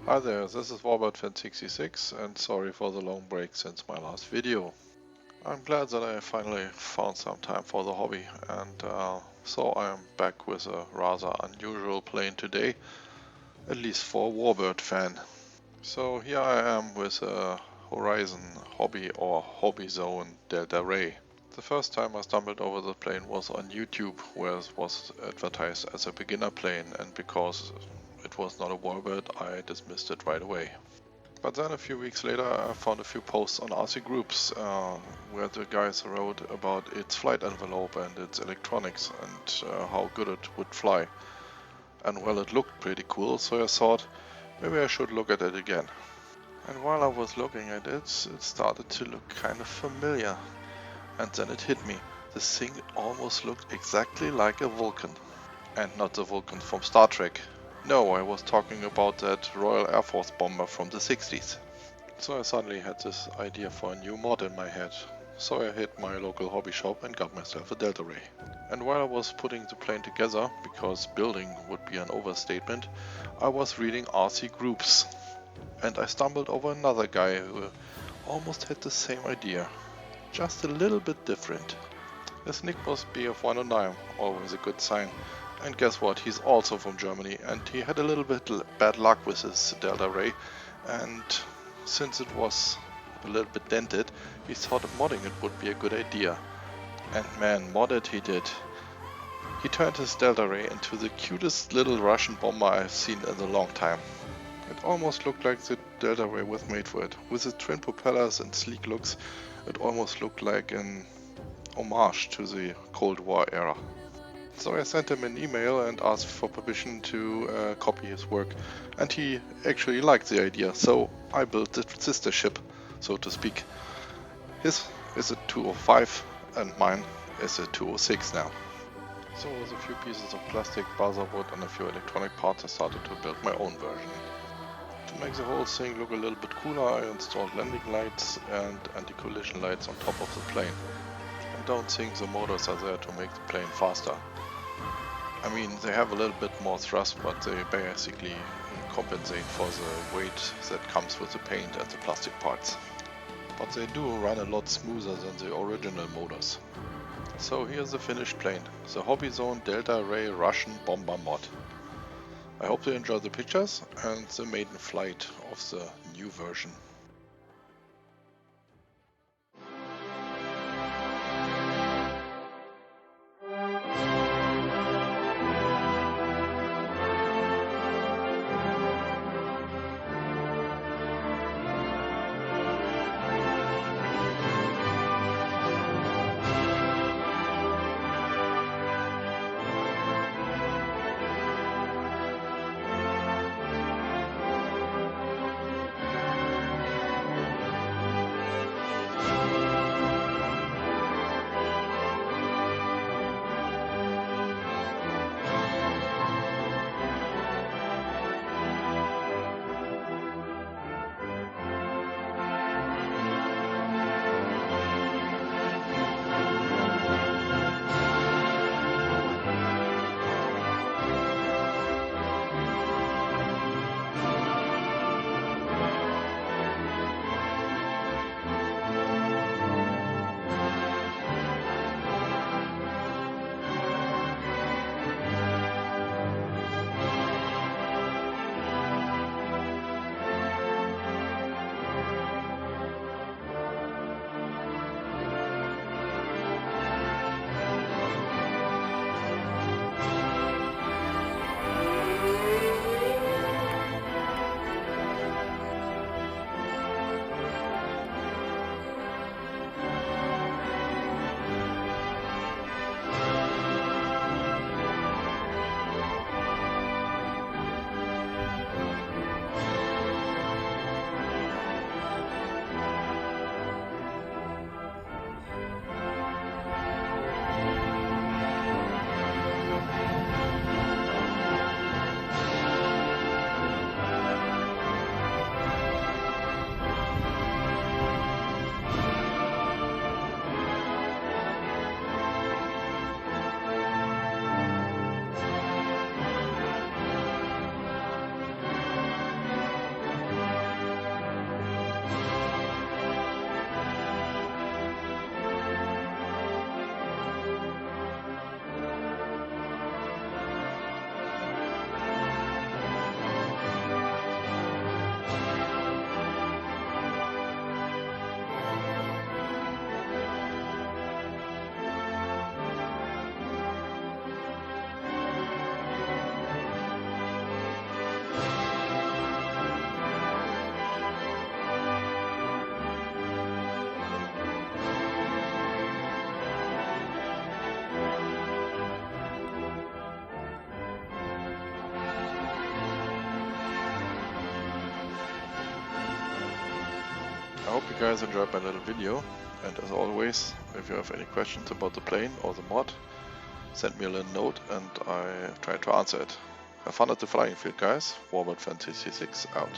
Hi there, this is Warbird66 and sorry for the long break since my last video. I'm glad that I finally found some time for the hobby and so I am back with a rather unusual plane today, at least for a Warbird fan. So here I am with a Horizon Hobby or Hobbyzone Delta Ray. The first time I stumbled over the plane was on YouTube, where it was advertised as a beginner plane, and because it was not a warbird, I dismissed it right away. But then a few weeks later I found a few posts on RC groups where the guys wrote about its flight envelope and its electronics and how good it would fly. And well, it looked pretty cool, so I thought maybe I should look at it again. And while I was looking at it, it started to look kind of familiar. And then it hit me. This thing almost looked exactly like a Vulcan. And not the Vulcan from Star Trek. No, I was talking about that Royal Air Force bomber from the 60s. So I suddenly had this idea for a new mod in my head. So I hit my local hobby shop and got myself a Delta Ray. And while I was putting the plane together, because building would be an overstatement, I was reading RC groups. And I stumbled over another guy who almost had the same idea, just a little bit different. His nick was BF109, always a good sign. And guess what, he's also from Germany and he had a little bit bad luck with his Delta Ray, and since it was a little bit dented, he thought modding it would be a good idea. And man, modded he did. He turned his Delta Ray into the cutest little Russian bomber I've seen in a long time. It almost looked like the Delta Ray was made for it. With its twin propellers and sleek looks, it almost looked like an homage to the Cold War era. So I sent him an email and asked for permission to copy his work, and he actually liked the idea, so I built the sister ship, so to speak. His is a 205 and mine is a 206 now. So with a few pieces of plastic, balsa wood and a few electronic parts I started to build my own version. To make the whole thing look a little bit cooler, I installed landing lights and anti-collision lights on top of the plane. I don't think the motors are there to make the plane faster. I mean, they have a little bit more thrust, but they basically compensate for the weight that comes with the paint and the plastic parts. But they do run a lot smoother than the original motors. So here's the finished plane, the Hobbyzone Delta Ray Russian Bomber mod. I hope you enjoy the pictures and the maiden flight of the new version. hope you guys enjoyed my little video, and as always, if you have any questions about the plane or the mod, send me a little note and I try to answer it. Have fun at the flying field, guys. Warbird Fan 66 out.